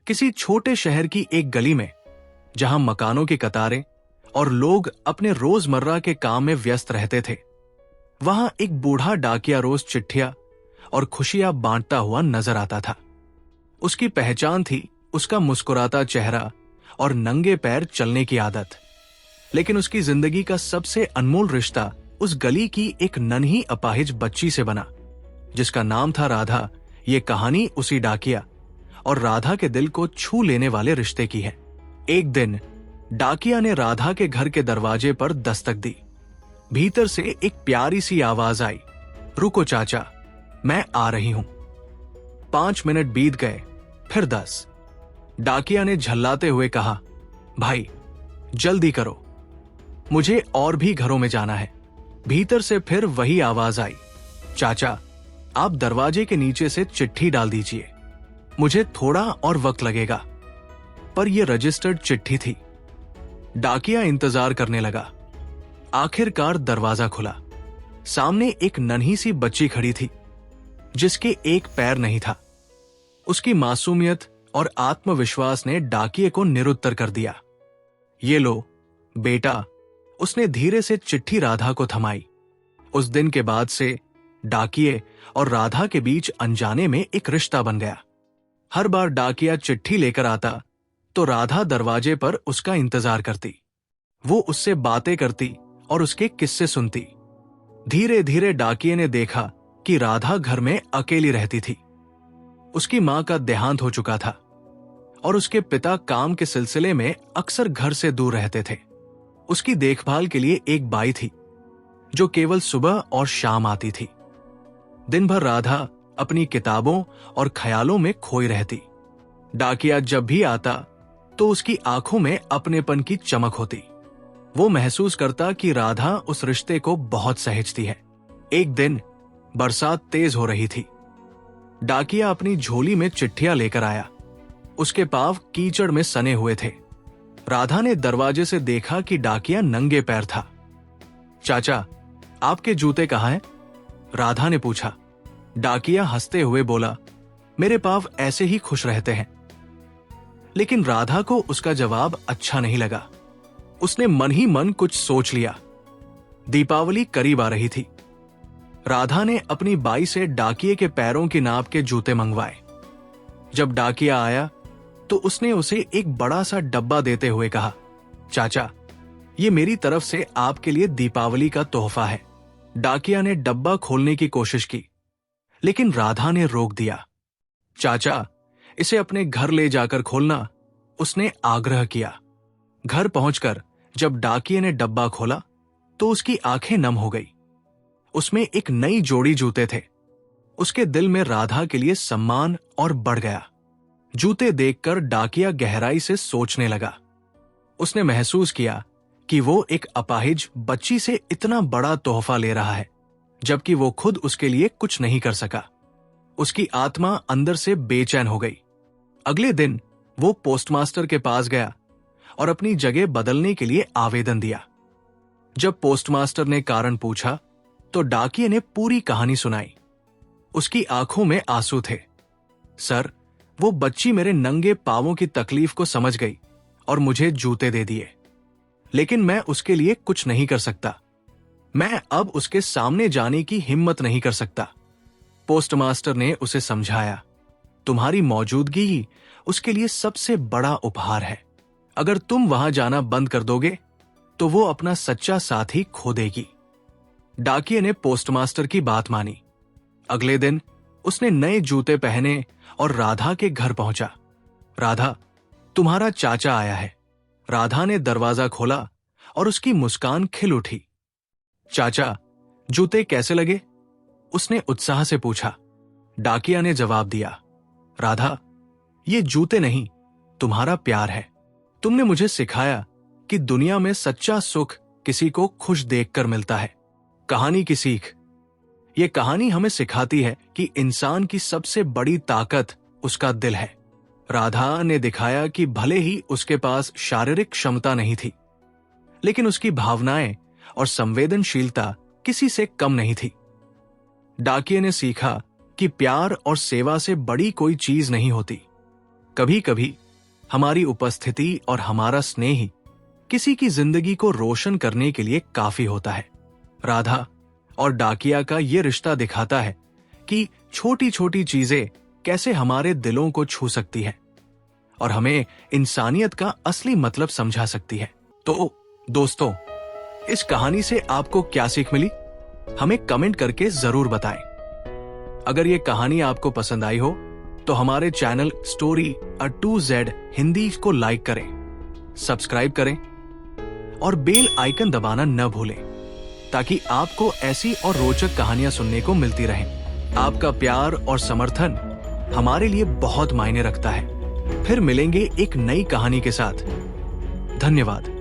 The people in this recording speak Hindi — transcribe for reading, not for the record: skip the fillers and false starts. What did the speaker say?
किसी छोटे शहर की एक गली में, जहां मकानों की कतारें और लोग अपने रोजमर्रा के काम में व्यस्त रहते थे, वहां एक बूढ़ा डाकिया रोज चिट्ठियां और खुशियां बांटता हुआ नजर आता था। उसकी पहचान थी उसका मुस्कुराता चेहरा और नंगे पैर चलने की आदत। लेकिन उसकी जिंदगी का सबसे अनमोल रिश्ता उस गली की एक नन्ही अपाहिज बच्ची से बना, जिसका नाम था राधा। ये कहानी उसी डाकिया और राधा के दिल को छू लेने वाले रिश्ते की है। एक दिन डाकिया ने राधा के घर के दरवाजे पर दस्तक दी। भीतर से एक प्यारी सी आवाज आई, रुको चाचा, मैं आ रही हूं। 5 मिनट बीत गए, फिर 10। डाकिया ने झल्लाते हुए कहा, भाई जल्दी करो, मुझे और भी घरों में जाना है। भीतर से फिर वही आवाज आई, चाचा आप दरवाजे के नीचे से चिट्ठी डाल दीजिए, मुझे थोड़ा और वक्त लगेगा। पर यह रजिस्टर्ड चिट्ठी थी। डाकिया इंतजार करने लगा। आखिरकार दरवाजा खुला। सामने एक नन्ही सी बच्ची खड़ी थी, जिसके एक पैर नहीं था। उसकी मासूमियत और आत्मविश्वास ने डाकिये को निरुत्तर कर दिया। ये लो बेटा, उसने धीरे से चिट्ठी राधा को थमाई। उस दिन के बाद से डाकिये और राधा के बीच अनजाने में एक रिश्ता बन गया। हर बार डाकिया चिट्ठी लेकर आता तो राधा दरवाजे पर उसका इंतजार करती। वो उससे बातें करती और उसके किस्से सुनती। धीरे धीरे डाकिये ने देखा कि राधा घर में अकेली रहती थी। उसकी मां का देहांत हो चुका था और उसके पिता काम के सिलसिले में अक्सर घर से दूर रहते थे। उसकी देखभाल के लिए एक बाई थी, जो केवल सुबह और शाम आती थी। दिन भर राधा अपनी किताबों और ख्यालों में खोई रहती। डाकिया जब भी आता तो उसकी आंखों में अपनेपन की चमक होती। वो महसूस करता कि राधा उस रिश्ते को बहुत सहेजती है। एक दिन बरसात तेज हो रही थी। डाकिया अपनी झोली में चिट्ठियां लेकर आया। उसके पांव कीचड़ में सने हुए थे। राधा ने दरवाजे से देखा कि डाकिया नंगे पैर था। चाचा आपके जूते कहाँ हैं? राधा ने पूछा। डाकिया हंसते हुए बोला, मेरे पांव ऐसे ही खुश रहते हैं। लेकिन राधा को उसका जवाब अच्छा नहीं लगा। उसने मन ही मन कुछ सोच लिया। दीपावली करीब आ रही थी। राधा ने अपनी बाई से डाकिये के पैरों की नाप के जूते मंगवाए। जब डाकिया आया तो उसने उसे एक बड़ा सा डब्बा देते हुए कहा, चाचा ये मेरी तरफ से आपके लिए दीपावली का तोहफा है। डाकिया ने डब्बा खोलने की कोशिश की, लेकिन राधा ने रोक दिया। चाचा इसे अपने घर ले जाकर खोलना, उसने आग्रह किया। घर पहुंचकर जब डाकिये ने डब्बा खोला तो उसकी आंखें नम हो गई। उसमें एक नई जोड़ी जूते थे। उसके दिल में राधा के लिए सम्मान और बढ़ गया। जूते देखकर डाकिया गहराई से सोचने लगा। उसने महसूस किया कि वो एक अपाहिज बच्ची से इतना बड़ा तोहफा ले रहा है, जबकि वो खुद उसके लिए कुछ नहीं कर सका। उसकी आत्मा अंदर से बेचैन हो गई। अगले दिन वो पोस्टमास्टर के पास गया और अपनी जगह बदलने के लिए आवेदन दिया। जब पोस्टमास्टर ने कारण पूछा तो डाकिये ने पूरी कहानी सुनाई। उसकी आंखों में आंसू थे। सर, वो बच्ची मेरे नंगे पांवों की तकलीफ को समझ गई और मुझे जूते दे दिए, लेकिन मैं उसके लिए कुछ नहीं कर सकता। मैं अब उसके सामने जाने की हिम्मत नहीं कर सकता। पोस्टमास्टर ने उसे समझाया, तुम्हारी मौजूदगी ही उसके लिए सबसे बड़ा उपहार है। अगर तुम वहां जाना बंद कर दोगे तो वो अपना सच्चा साथी खो देगी। डाकिये ने पोस्टमास्टर की बात मानी। अगले दिन उसने नए जूते पहने और राधा के घर पहुंचा। राधा, तुम्हारा चाचा आया है। राधा ने दरवाजा खोला और उसकी मुस्कान खिल उठी। चाचा, जूते कैसे लगे? उसने उत्साह से पूछा। डाकिया ने जवाब दिया, राधा, ये जूते नहीं, तुम्हारा प्यार है। तुमने मुझे सिखाया कि दुनिया में सच्चा सुख किसी को खुश देखकर मिलता है। कहानी की सीख। ये कहानी हमें सिखाती है कि इंसान की सबसे बड़ी ताकत उसका दिल है। राधा ने दिखाया कि भले ही उसके पास शारीरिक क्षमता नहीं थी, लेकिन उसकी भावनाएं और संवेदनशीलता किसी से कम नहीं थी। डाकिये ने सीखा कि प्यार और सेवा से बड़ी कोई चीज नहीं होती। कभी कभी हमारी उपस्थिति और हमारा स्नेह ही किसी की जिंदगी को रोशन करने के लिए काफी होता है। राधा और डाकिया का ये रिश्ता दिखाता है कि छोटी छोटी चीजें कैसे हमारे दिलों को छू सकती है और हमें इंसानियत का असली मतलब समझा सकती है। तो दोस्तों, इस कहानी से आपको क्या सीख मिली, हमें कमेंट करके जरूर बताएं। अगर ये कहानी आपको पसंद आई हो तो हमारे channel story A to Z Hindi को लाइक करें, सब्सक्राइब करें और बेल आइकन दबाना न भूलें ताकि आपको ऐसी और रोचक कहानियां सुनने को मिलती रहें। आपका प्यार और समर्थन हमारे लिए बहुत मायने रखता है। फिर मिलेंगे एक नई कहानी के साथ। धन्यवाद।